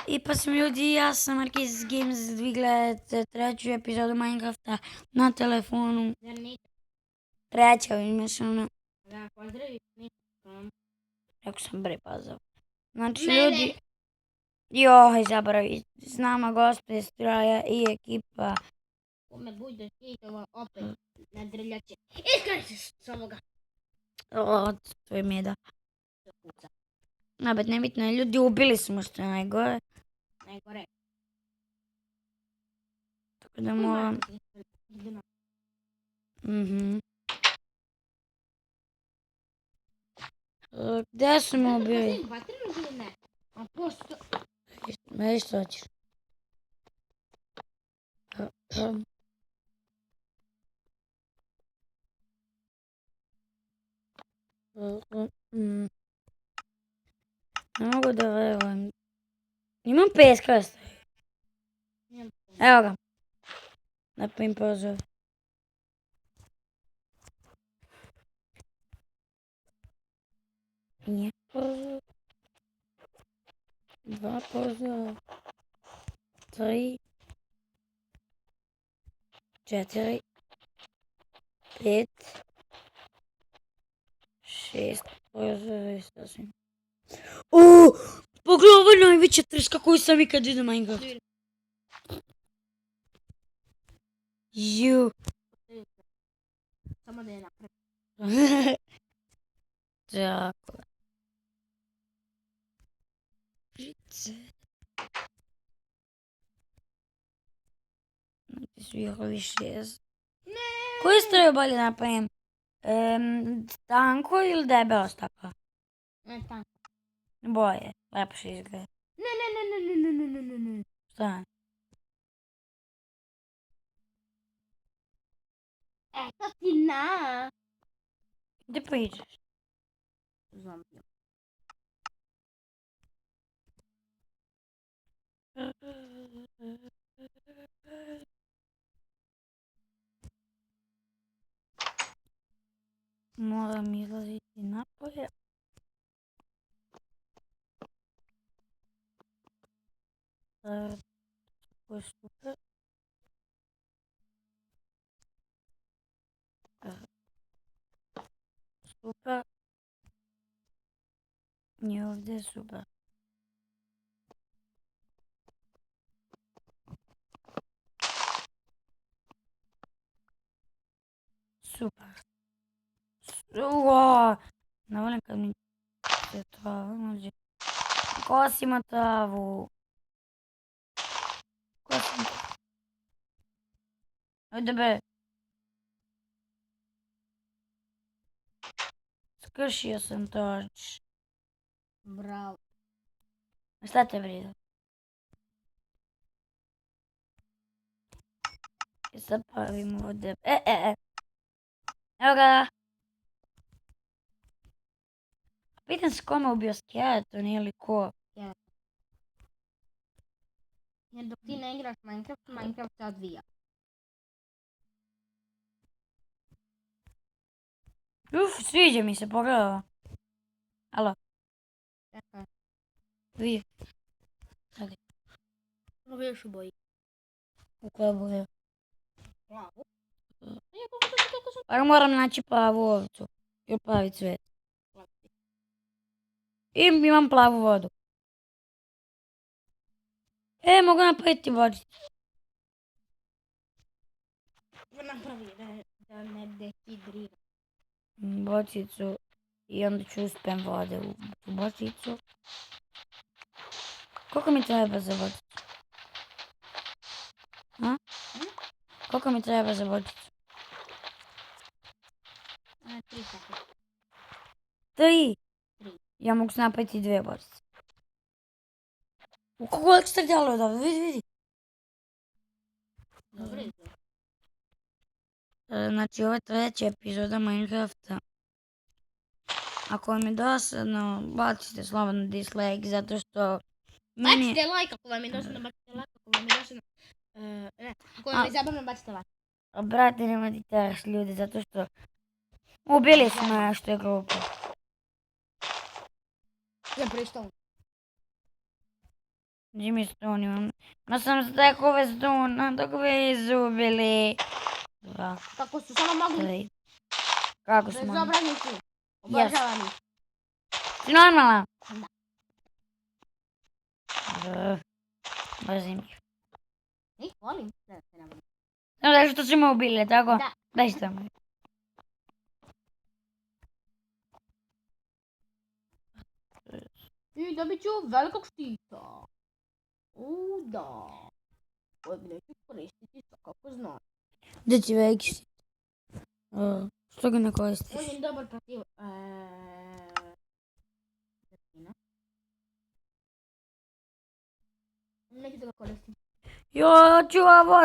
I pa sam ljudi, ja sam Marquis Games, vi gledate treću epizodu Minecrafta na telefonu. Zar nije? Treća izmišljena. Da, pozdravi. Rekao sam bre pozdrav. Znači Mene. ljudi, joj zaboravi, s nama gospe Straja i ekipa. Kome bude hitova opet na drljače. Iskari se s ovoga. O, to je mi je da. Nabet nebitno je, ljudi ubili smo što je najgore. Najgore. Tako da moram... Gdje su me ubili? Vatrinu ili ne? A pošto... Me što hoćeš? Ne mogu da verujem. Imam peska. Evo ga. Napravim prozor. Nije prozor. 2 prozora. 3. 4. 5. 6 prozora i sasvim. Pogledaj, ovo je najveća treska koju sam ikad vidio Minecraft. Ju. Samo da je napravim. Tako. Žice. Znači svi ovi 6. Koju straju bolje napravim? Tanko ili debelo staklo? Ne, tanko. Boje, lepše izgleda. Ne. Šta? Eto ti na. Gdje pričaš? Zombiju. Moram izlaziti napolje. Tako je super. Super. I ovdje je super. Super. Ne volim kad mi se trava nađe. Kosimo travu. Kosim travu. Ajde be. Skršio sam torč. Bravo. Šta te briga? I sad pravimo ovdje. Evo ga. Pitam se kome ubio skeleton ili ko. Jer dok ti ne igraš Minecraft, Minecraft se odvija. Sviđa mi se, pogledaj. Alo. Čekaj. Vidi. Ovo je još u boji. U kojoj boji? Plavu. Pa moram naći plavu ovcu. Ili plavi cvet. I imam plavu vodu. Mogu napraviti vodicu. Napravi da ne dehidrira. Bocicu. I onda ću uspijem vode u bocicu. Koliko mi treba za vodicu? Koliko mi treba za vodicu? 3 sati. 3? 3. Ja mogu napraviti 2 vodice. Kako ekstra djelo je dobro, vidi. Dobro izgleda. Znači, ovo je treća epizoda Minecrafta. Ako vam je dosadno, bacite slobodno dislike, zato što... Bacite like ako vam je dosadno, bacite like ako vam je dosadno. Ako vam je zabavno, bacite like. Brate, nema ti teraš ljudi, zato što... Ubili smo je što je glupo. Ja prištom. Gdje mi stone imam? Ma sam stekove stone, dok vi izubili. 2, Kako su samo mogli 3. Kako smo? bezobraznici. Obožavam ih. Si normalna? Da. Mrzim ih. Ih, volim. Da se ne volim. Samo da što su me ubili, tako? Da. Daj što me. I dobit ću velikog štita. Da. Kojeg neću koristiti svakako znam. Gdje ti veliki štit? Što ga ne koristiš? On je dobar protiv... zrnina. Neću da ga koristim. Jo, ću ovo.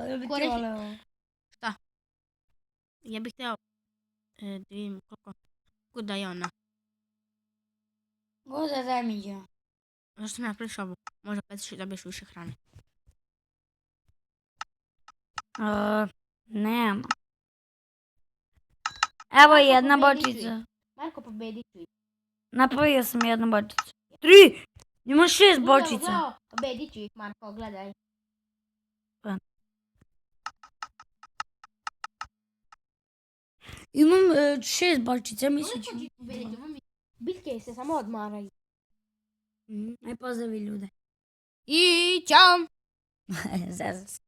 Jel bi ti Koristi- voleo? Ja bih htio da vidim koliko daje ona. Goza zamidja. Zašto sam ja prišao ovu? Možda petiš i dobiješ više hrane. Nema. Evo jedna pobedit ću ih. bočica. Marko, pobedit ću ih. Napravio sam jednu bočicu. 3! Ima 6 bočica. Gledao, pobedit ću ih, Marko, gledaj. Imam 6 bočica, mislim ću. Koliko ću ih pobediti? Bitke se samo odmaraju. Aj pozdravi ljude. I ćao! Zezam se.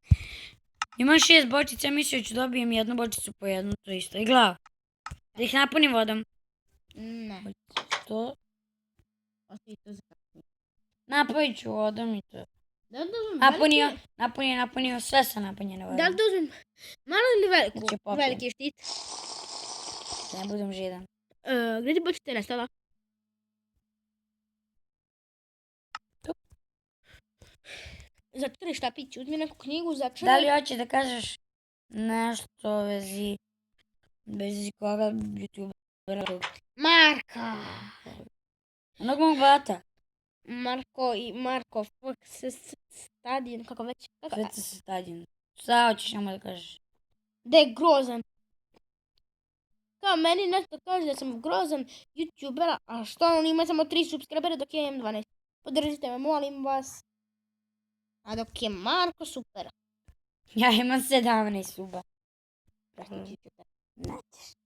Imam 6 bočica, mislim ću dobijem jednu bočicu po jednu, to isto. I glav. Da ih napunim vodom. Ne, To. ostavi to za kasnije. Napunit ću vodom i to. Da li da uzmem Napunio, sve sam napunjene vodom. Da li da uzmem malo ili veliku? Znači, popijem. Veliki štit. Da ne budem židan. Gdje ti bočica nestala? Tu. Zatvori štapić, uzmi neku knjigu, Da začinaj. li hoće da kažeš nešto vezi koga youtubera? Marka! Onog mog brata. Marko i Marko Stadion, kako već. Sve se stadion. Šta hoćeš samo da kažeš? Da je grozan. Kao meni nešto kaže da sam grozan youtubera, a što on ima samo 3 subscribera dok ja imam 12. Podržite me, molim vas. A dok je Marko super. Ja imam 17 suba. Nećeš.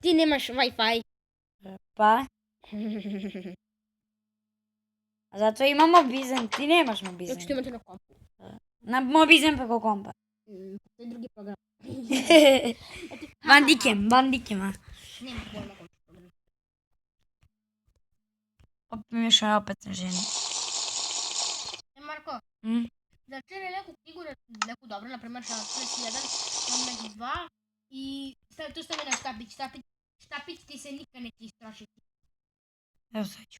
Ti nemaš Wi-Fi. Pa? A zato imam Mobizen, ti nemaš Mobizen. Dok što imate na kompu. Na Mobizen preko kompa. To je drugi program. Bandikema. Nema pojma kompu program. Opimišao opet na ženi. Marko, Mm? začini neku knjigu, neku dobro, na primjer Šalac 1, Magis 2 i tu stavi na štapić. Štapić ti se nikad neće istrašiti. Evo sad ću.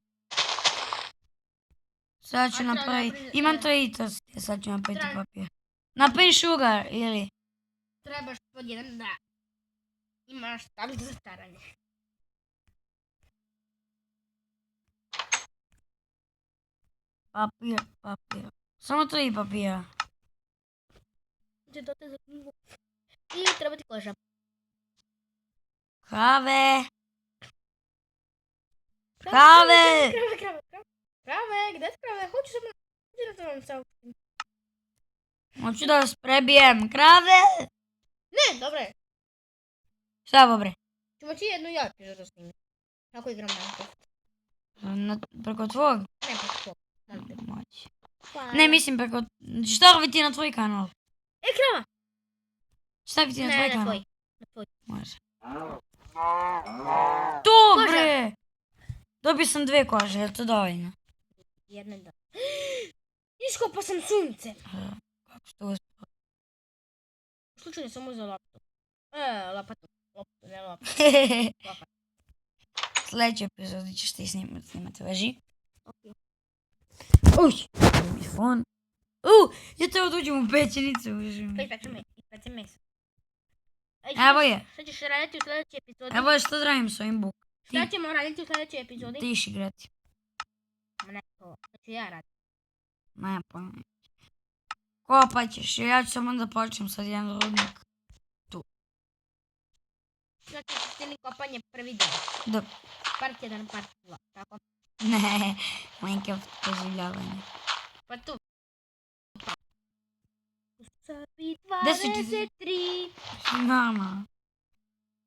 Sad ću A treba napraviti. napraviti, Imam to i to. Sad ću napraviti Treba- papir. Napravi sugar ili? Trebaš pod jedan da imaš tablet za staranje. Papir. Samo 3 papira. To te za knjigu. I treba ti koža. Krave. Krave, gdje su krave? Hoću samo da vam saopštim. Hoću da vas prebijem. Krave. Ne, dobro je. Šta bobre? Ćemo ti jednu ja epizodu snimiti. Kako igram Minecraft. Preko tvog? Ne, preko tvog. Molim te. Moći. Hvala. Ne, mislim preko... Staviti na tvoj kanal. Krava! Staviti na tvoj Ne, na kanal. tvoj. Na tvoj. Može. To bre! Dobio sam 2 kože, je li to dovoljno? Jedna da. Iskopao sam sunce. Kako što uspio? Slučajno sam uzeo loptu. Lopatu. Loptu, ne loptu. Lopat. Sljedeći epizod ćeš ti snimati, veži. Ok. Uj, telefon. Ja treba da uđem u pećenicu. Peci meso. Evo je. Šta ćeš raditi u sljedećoj epizodi? Evo je što radim s ovim buk. Šta ćemo raditi u sljedećoj epizodi? Ti iš igrati. Ma ne, to. Šta ću ja raditi? Ne, pojma. Kopat ćeš, jer ja ću samo da počnem sad jedan rudnik. Znači, stili kopanje prvi dan. Da. Part 1, part 2. Tako? Ne, Minecraft preživljavanje. Pa tu. U sobi Gde si ti? 23, Mama.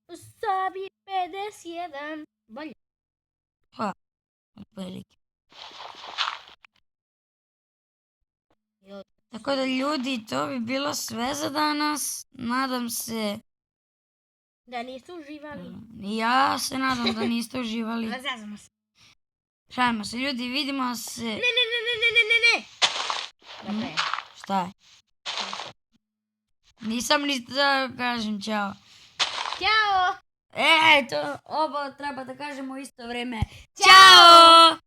u sobi 51. Bolje. Otprilike. Jo, Tako da ljudi, to bi bilo sve za danas. Nadam se, da niste uživali. ja se nadam da niste uživali. Razjazamo se. Šaljamo se ljudi, vidimo se. Ne. Dobro je. Šta je? Nisam ni da kažem čao. Ćao! To oba treba da kažemo u isto vrijeme. Ćao!